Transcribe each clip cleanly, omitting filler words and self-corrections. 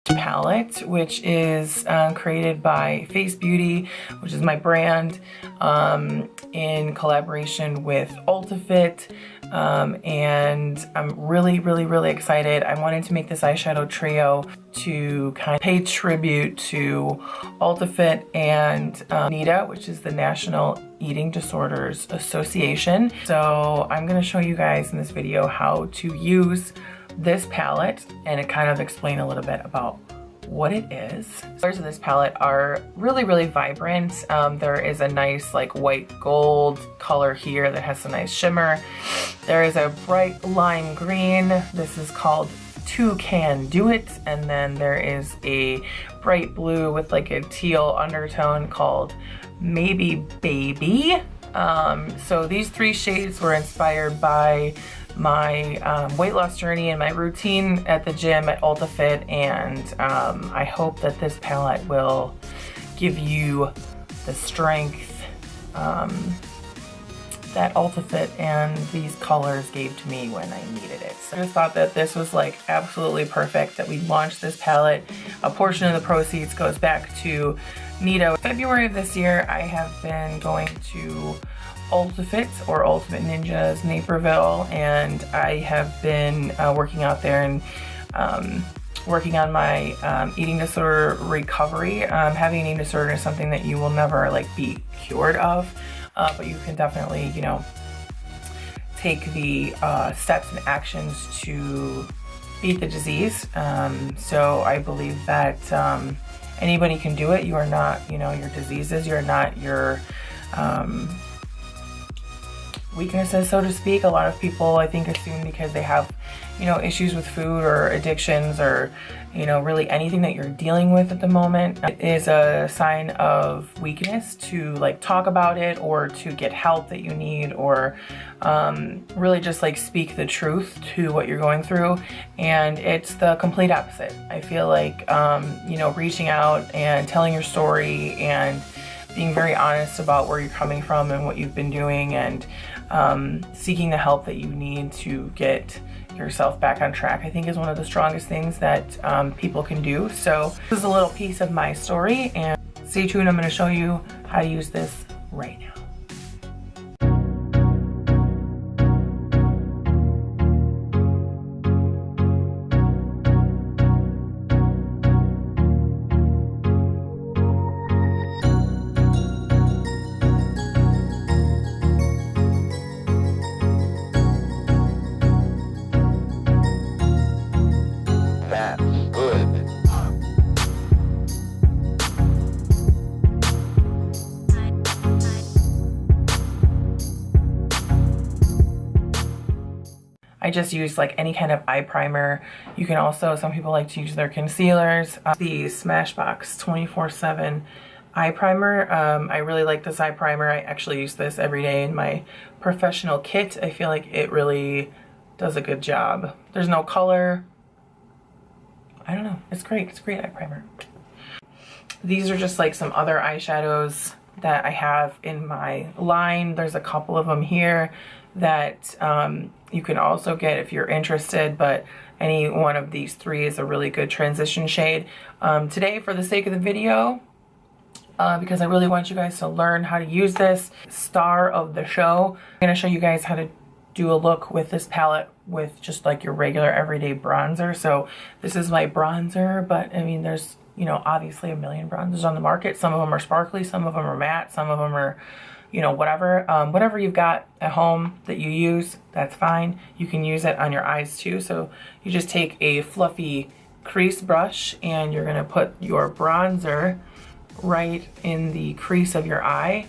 palette, which is created by F.A.C.E, which is my brand, in collaboration with F.A.C.E, and I'm really excited. I wanted to make this eyeshadow trio to kind of pay tribute to F.A.C.E and NEDA, which is the National Eating Disorders Association. So I'm going to show you guys in this video how to use this palette and kind of explain a little bit about what it is. The colors of this palette are really vibrant. There is a nice like white gold color here that has some nice shimmer. There is a bright lime green. This is called Two Can Do It. And then there is a bright blue with like a teal undertone called Maybe Baby. So these three shades were inspired by my weight loss journey and my routine at the gym at F.A.C.E, and I hope that this palette will give you the strength that F.A.C.E and these colors gave to me when I needed it. So I just thought that this was like absolutely perfect that we launched this palette. A portion of the proceeds goes back to NEDA. February of this year, I have been going to F.A.C.E or Ultimate Ninjas Naperville, and I have been working out there and working on my eating disorder recovery. Having an eating disorder is something that you will never like be cured of, but you can definitely, you know, take the steps and actions to beat the disease. So I believe that anybody can do it. You are not, you know, your diseases. You're not your weaknesses, so to speak. A lot of people, I think, assume because they have, you know, issues with food or addictions or, you know, really anything that you're dealing with at the moment, it is a sign of weakness to like talk about it or to get help that you need, or really just like speak the truth to what you're going through. And it's the complete opposite. I feel like, you know, reaching out and telling your story and being very honest about where you're coming from and what you've been doing, and seeking the help that you need to get yourself back on track, I think is one of the strongest things that people can do. So this is a little piece of my story, and stay tuned. I'm going to show you how to use this right now. I just use like any kind of eye primer. You can also, some people like to use their concealers. The Smashbox 24/7 eye primer. I really like this eye primer. I actually use this every day in my professional kit. I feel like it really does a good job. There's no color. I don't know. It's great. It's a great eye primer. These are just like some other eyeshadows that I have in my line. There's a couple of them here that you can also get if you're interested, but any one of these three is a really good transition shade. Today, for the sake of the video, because I really want you guys to learn how to use this, star of the show, I'm going to show you guys how to do a look with this palette with just like your regular everyday bronzer. So this is my bronzer, but I mean, there's, you know, obviously a million bronzers on the market. Some of them are sparkly, some of them are matte, some of them are, you know, whatever. Whatever you've got at home that you use, that's fine. You can use it on your eyes too. So you just take a fluffy crease brush and you're gonna put your bronzer right in the crease of your eye.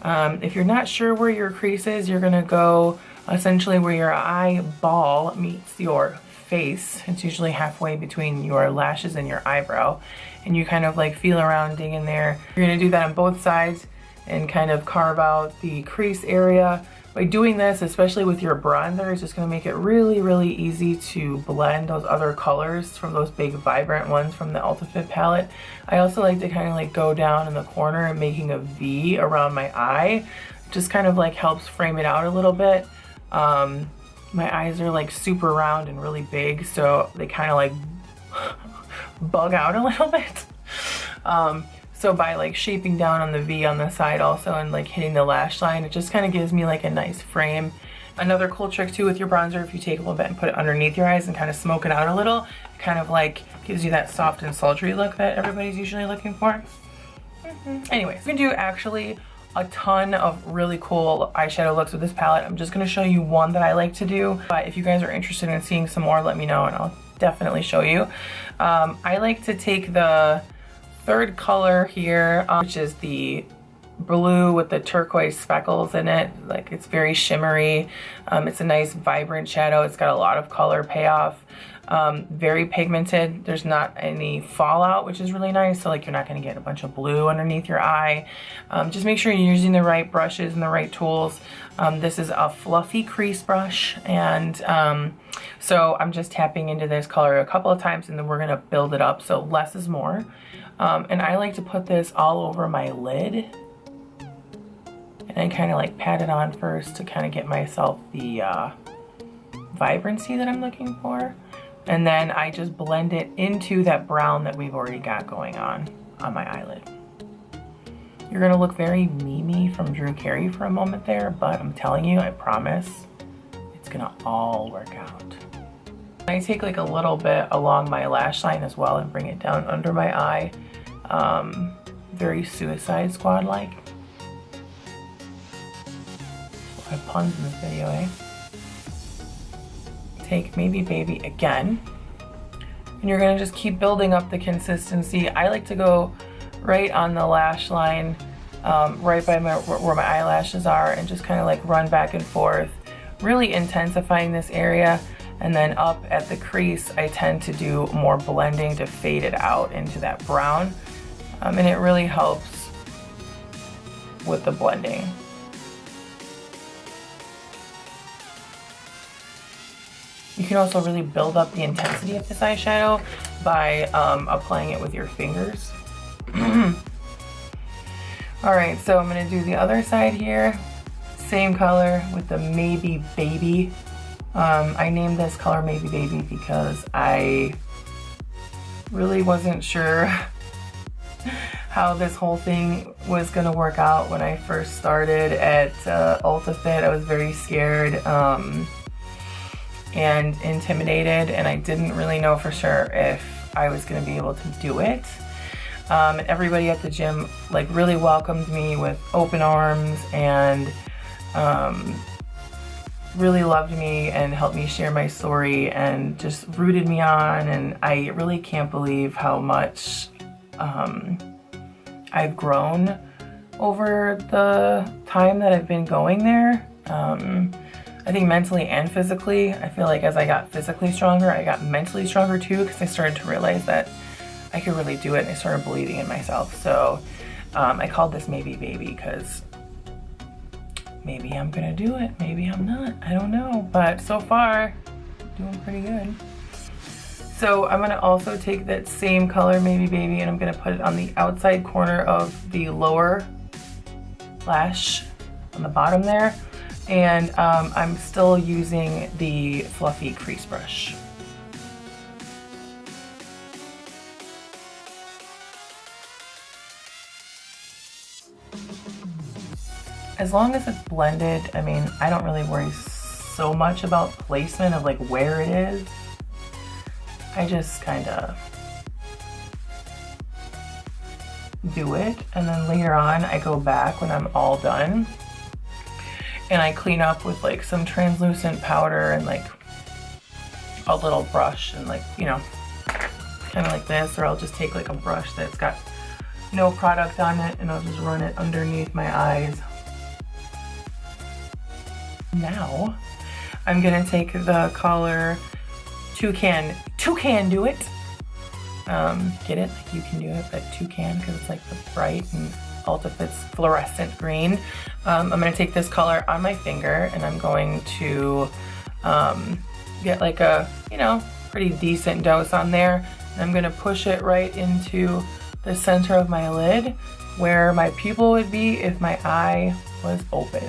If you're not sure where your crease is, you're gonna go essentially where your eyeball meets your face. It's usually halfway between your lashes and your eyebrow. And you kind of like feel around, dig in there. You're gonna do that on both sides and kind of carve out the crease area. By doing this, especially with your bronzer, it's just gonna make it really easy to blend those other colors from those big vibrant ones from the F.A.C.E palette. I also like to kind of like go down in the corner and making a V around my eye. Just kind of like helps frame it out a little bit. My eyes are like super round and really big, so they kind of like bug out a little bit. So by like shaping down on the V on the side also and like hitting the lash line, it just kind of gives me like a nice frame. Another cool trick too with your bronzer, if you take a little bit and put it underneath your eyes and kind of smoke it out a little, it kind of like gives you that soft and sultry look that everybody's usually looking for. Anyways, you can do actually a ton of really cool eyeshadow looks with this palette. I'm just gonna show you one that I like to do, but if you guys are interested in seeing some more, let me know and I'll definitely show you. I like to take the third color here, which is the blue with the turquoise speckles in it. Like, it's very shimmery. It's a nice vibrant shadow. It's got a lot of color payoff. Very pigmented. There's not any fallout, which is really nice. So like, you're not going to get a bunch of blue underneath your eye. Just make sure you're using the right brushes and the right tools. This is a fluffy crease brush, and so I'm just tapping into this color a couple of times and then we're going to build it up. So less is more. And I like to put this all over my lid and I kind of like pat it on first to kind of get myself the vibrancy that I'm looking for. And then I just blend it into that brown that we've already got going on my eyelid. You're gonna look very Mimi from Drew Carey for a moment there, but I'm telling you, I promise, it's gonna all work out. I take like a little bit along my lash line as well and bring it down under my eye. Very Suicide Squad-like. I have puns in this video, eh? Take Maybe Baby again, and you're gonna just keep building up the consistency. I like to go right on the lash line, right by where my eyelashes are, and just kind of like run back and forth, really intensifying this area. And then up at the crease, I tend to do more blending to fade it out into that brown, and it really helps with the blending. You can also really build up the intensity of this eyeshadow by applying it with your fingers. Alright, so I'm going to do the other side here. Same color with the Maybe Baby. I named this color Maybe Baby because I really wasn't sure how this whole thing was going to work out when I first started at UltraFit. I was very scared and intimidated, and I didn't really know for sure if I was going to be able to do it. And everybody at the gym like really welcomed me with open arms and really loved me and helped me share my story and just rooted me on, and I really can't believe how much I've grown over the time that I've been going there. I think mentally and physically. I feel like as I got physically stronger, I got mentally stronger too, because I started to realize that I could really do it, and I started believing in myself. So I called this Maybe Baby because maybe I'm gonna do it, maybe I'm not, I don't know. But so far, doing pretty good. So I'm gonna also take that same color, Maybe Baby, and I'm gonna put it on the outside corner of the lower lash on the bottom there. And I'm still using the fluffy crease brush. As long as it's blended, I mean, I don't really worry so much about placement of like where it is. I just kind of do it, and then later on I go back when I'm all done and I clean up with like some translucent powder and like a little brush, and like, you know, kind of like this, or I'll just take like a brush that's got no product on it and I'll just run it underneath my eyes. Now I'm gonna take the color Toucan Do It. Get it? Like You Can Do It, but Toucan, because it's like the bright and UltraFit's fluorescent green. I'm gonna take this color on my finger and I'm going to get like a, you know, pretty decent dose on there. And I'm gonna push it right into the center of my lid where my pupil would be if my eye was open.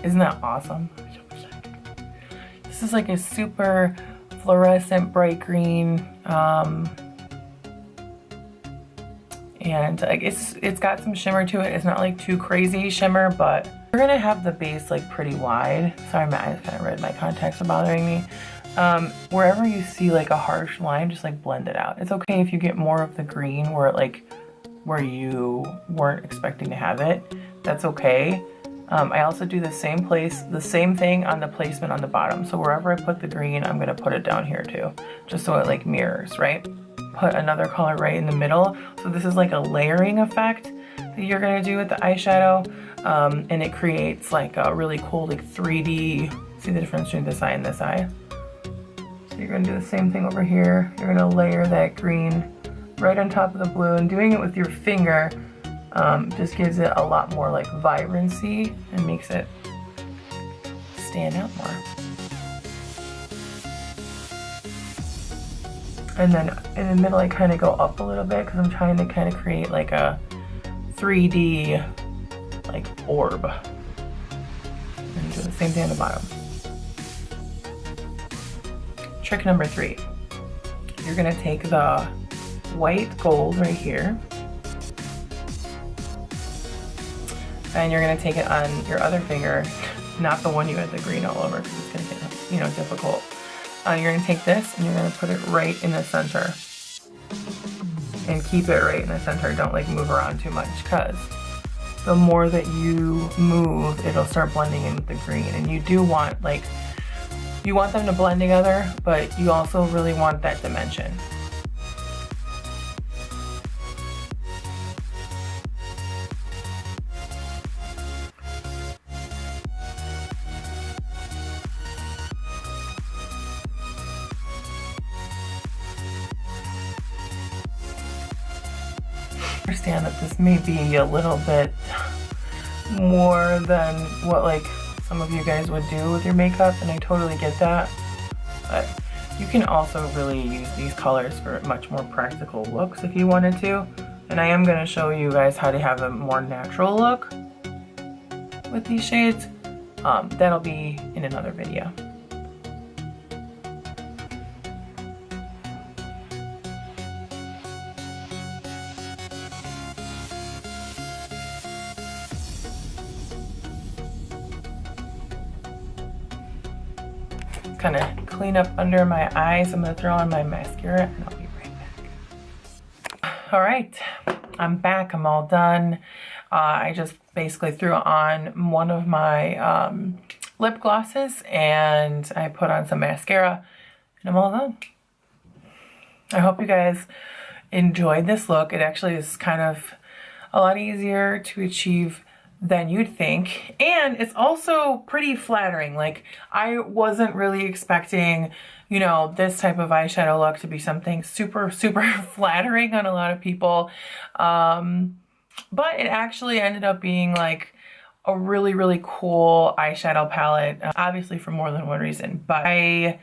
Isn't that awesome? This is like a super fluorescent bright green. And like it's got some shimmer to it. It's not like too crazy shimmer, but we're gonna have the base like pretty wide. Sorry, my eyes kind of red. My contacts are bothering me. Wherever you see like a harsh line, just like blend it out. It's okay if you get more of the green where you weren't expecting to have it. That's okay. I also do the same thing on the placement on the bottom. So wherever I put the green, I'm gonna put it down here too, just so it like mirrors, right? Put another color right in the middle. So this is like a layering effect that you're gonna do with the eyeshadow. And it creates like a really cool like 3D, see the difference between this eye and this eye? So you're gonna do the same thing over here. You're gonna layer that green right on top of the blue, and doing it with your finger just gives it a lot more like vibrancy and makes it stand out more. And then in the middle I kind of go up a little bit because I'm trying to kind of create like a 3D like orb. And do the same thing on the bottom. Trick number 3. You're gonna take the white gold right here, and you're gonna take it on your other finger, not the one you had the green all over, because it's gonna get, you know, difficult. You're gonna take this and you're gonna put it right in the center, and keep it right in the center. Don't like move around too much, because the more that you move, it'll start blending in with the green. And you do want like, you want them to blend together, but you also really want that dimension. Understand that this may be a little bit more than what like some of you guys would do with your makeup, and I totally get that, but you can also really use these colors for much more practical looks if you wanted to. And I am going to show you guys how to have a more natural look with these shades. That'll be in another video. Kind of clean up under my eyes. I'm gonna throw on my mascara and I'll be right back. All right, I'm back, I'm all done. I just basically threw on one of my lip glosses and I put on some mascara and I'm all done. I hope you guys enjoyed this look. It actually is kind of a lot easier to achieve than you'd think, and it's also pretty flattering. Like, I wasn't really expecting, you know, this type of eyeshadow look to be something super flattering on a lot of people, but it actually ended up being like a really cool eyeshadow palette, obviously for more than one reason. But I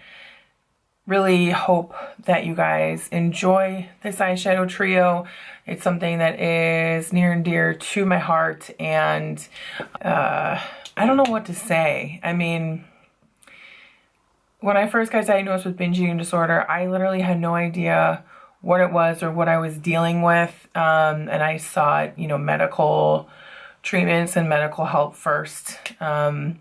really hope that you guys enjoy this eyeshadow trio. It's something that is near and dear to my heart, and I don't know what to say. I mean, when I first got diagnosed with binge eating disorder, I literally had no idea what it was or what I was dealing with, and I sought, you know, medical treatments and medical help first. And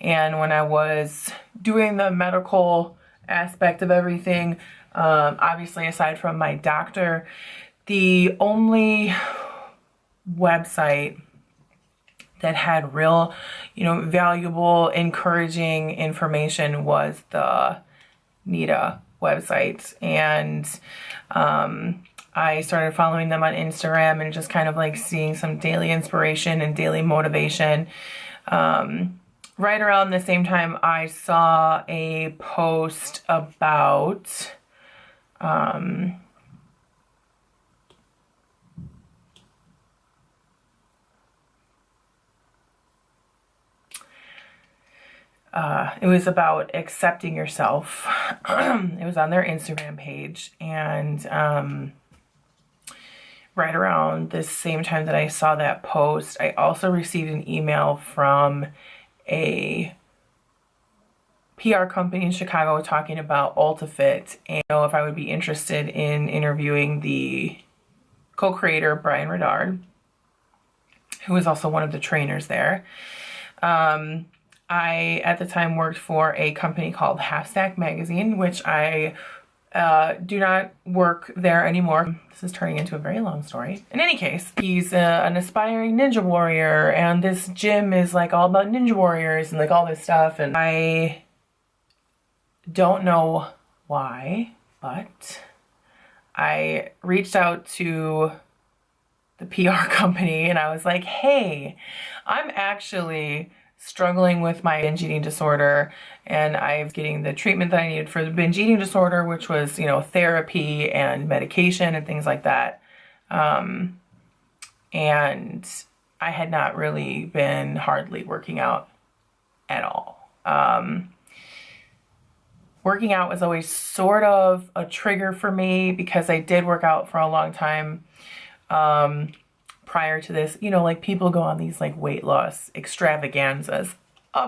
when I was doing the medical aspect of everything, obviously aside from my doctor, the only website that had real, you know, valuable, encouraging information was the Nita website. And I started following them on Instagram and just kind of like seeing some daily inspiration and daily motivation. Right around the same time, I saw a post about it was about accepting yourself. It was on their Instagram page, and right around the same time that I saw that post, I also received an email from a PR company in Chicago talking about UltaFit, and if I would be interested in interviewing the co-creator, Brian Redard, who is also one of the trainers there. I, at the time, worked for a company called Half Stack Magazine, which I do not work there anymore. This is turning into a very long story. In any case, he's an aspiring ninja warrior, and this gym is like all about ninja warriors and like all this stuff. And I don't know why, but I reached out to the PR company and I was like, hey, I'm actually struggling with my binge eating disorder, and I'm getting the treatment that I needed for the binge eating disorder, which was, you know, therapy and medication and things like that. And I had not really been hardly working out at all. Working out was always sort of a trigger for me because I did work out for a long time. Prior to this, you know, like people go on these like weight loss extravaganzas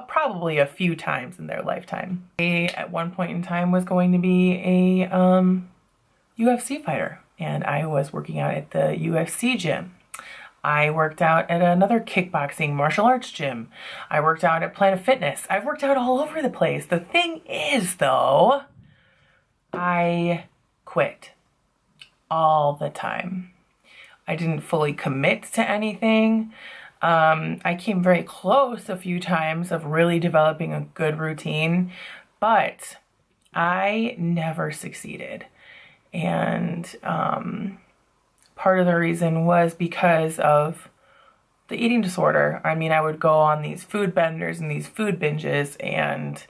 probably a few times in their lifetime. I, at one point in time, was going to be a UFC fighter, and I was working out at the UFC gym. I worked out at another kickboxing martial arts gym. I worked out at Planet Fitness. I've worked out all over the place. The thing is, though, I quit all the time. I didn't fully commit to anything. I came very close a few times of really developing a good routine, but I never succeeded. And part of the reason was because of the eating disorder. I mean, I would go on these food benders and these food binges, and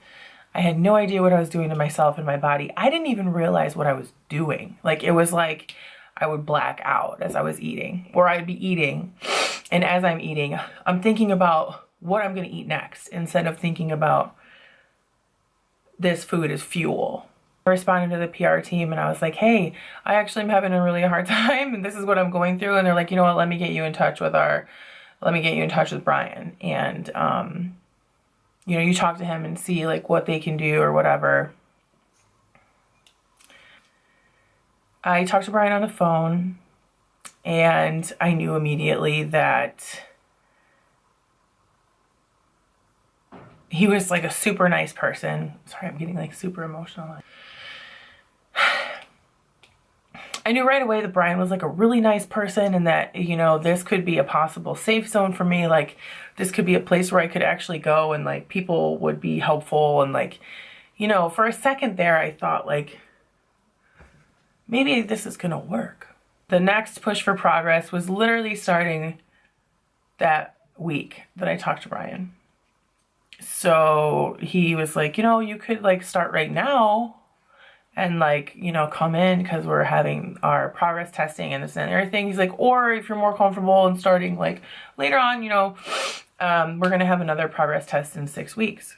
I had no idea what I was doing to myself and my body. I didn't even realize what I was doing. Like, it was like I would black out as I was eating, or I'd be eating, and as I'm eating, I'm thinking about what I'm going to eat next instead of thinking about this food as fuel. I responded to the PR team and I was like, hey, I actually am having a really hard time and this is what I'm going through. And they're like, you know what, let me get you in touch with Brian. And, you know, you talk to him and see like what they can do or whatever. I talked to Brian on the phone, and I knew immediately that he was like a super nice person. Sorry, I'm getting like super emotional. I knew right away that Brian was like a really nice person, and that, you know, this could be a possible safe zone for me. Like, this could be a place where I could actually go and like people would be helpful. And like, you know, for a second there, I thought like, maybe this is gonna work. The next push for progress was literally starting that week that I talked to Brian. So he was like, you know, you could like start right now and like, you know, come in because we're having our progress testing and this and everything. He's like, or if you're more comfortable in starting like later on, you know, we're gonna have another progress test in 6 weeks.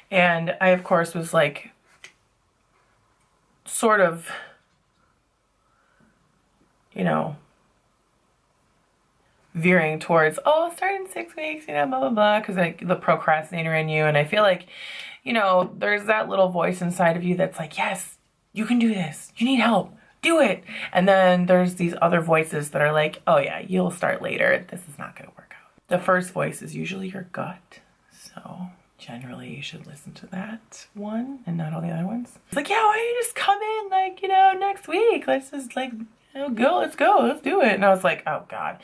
And I, of course, was like, sort of, you know, veering towards, oh, I'll start in 6 weeks, you know, blah, blah, blah, because like the procrastinator in you. And I feel like, you know, there's that little voice inside of you that's like, yes, you can do this. You need help. Do it. And then there's these other voices that are like, oh yeah, you'll start later. This is not going to work out. The first voice is usually your gut. So generally you should listen to that one and not all the other ones. It's like, yeah, why don't you just come in like, you know, next week? Let's just like, you know, let's go, let's do it. And I was like, oh God,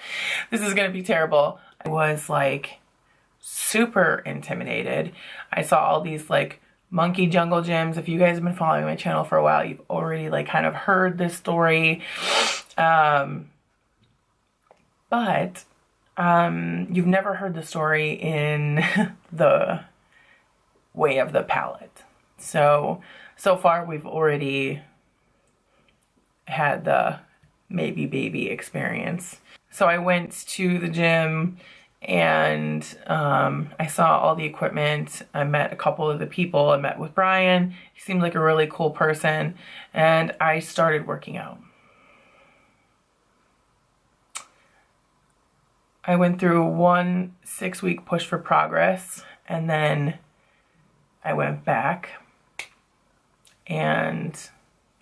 this is gonna be terrible. I was like super intimidated. I saw all these like monkey jungle gyms. If you guys have been following my channel for a while, you've already like kind of heard this story. But you've never heard the story in the way of the palette. So far we've already had the maybe baby experience. So I went to the gym and I saw all the equipment. I met a couple of the people. I met with Brian. He seemed like a really cool person, and I started working out. I went through one 6-week push for progress, and then I went back and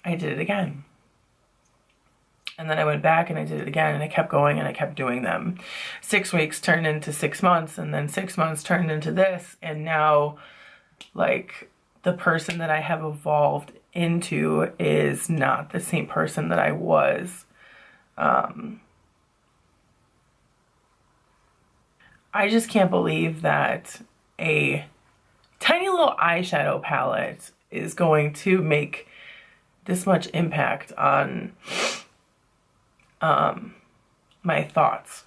I did it again. And then I went back and I did it again, and I kept going and I kept doing them. 6 weeks turned into 6 months, and then 6 months turned into this. And now, like, the person that I have evolved into is not the same person that I was. I just can't believe that a tiny little eyeshadow palette is going to make this much impact on my thoughts.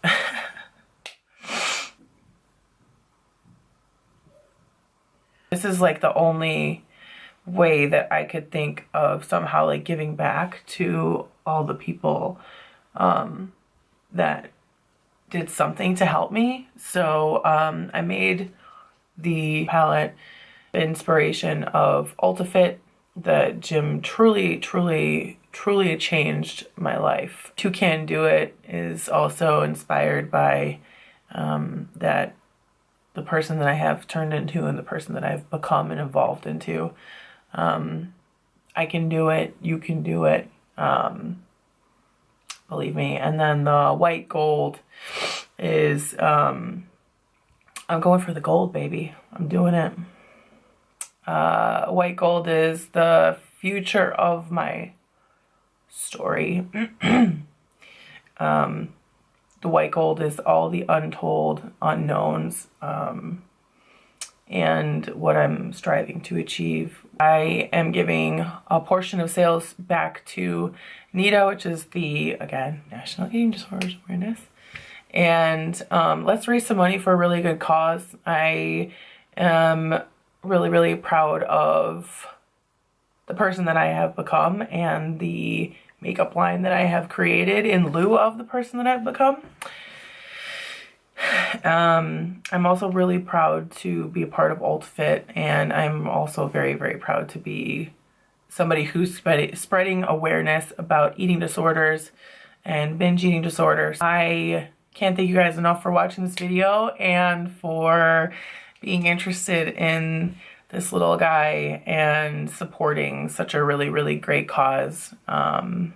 This is like the only way that I could think of somehow like giving back to all the people that did something to help me. So I made the palette inspiration of Ultifit. The gym truly changed my life. Toucan Do It is also inspired by that the person that I have turned into and the person that I've become and evolved into. I can do it. You can do it. Believe me. And then the white gold is, I'm going for the gold, baby. I'm doing it. White gold is the future of my story. The white gold is all the untold unknowns and what I'm striving to achieve. I am giving a portion of sales back to NEDA, which is the, again, National Eating Disorders Awareness. And let's raise some money for a really good cause. I am really proud of the person that I have become and the makeup line that I have created in lieu of the person that I've become. I'm also really proud to be a part of Ultifit, and I'm also very proud to be somebody who's spreading awareness about eating disorders and binge eating disorders. I can't thank you guys enough for watching this video and for being interested in this little guy and supporting such a really great cause. I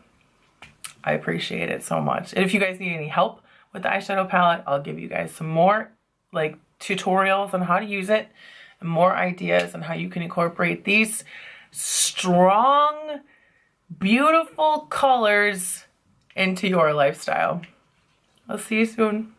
appreciate it so much. And if you guys need any help with the eyeshadow palette, I'll give you guys some more like tutorials on how to use it and more ideas on how you can incorporate these strong, beautiful colors into your lifestyle. I'll see you soon.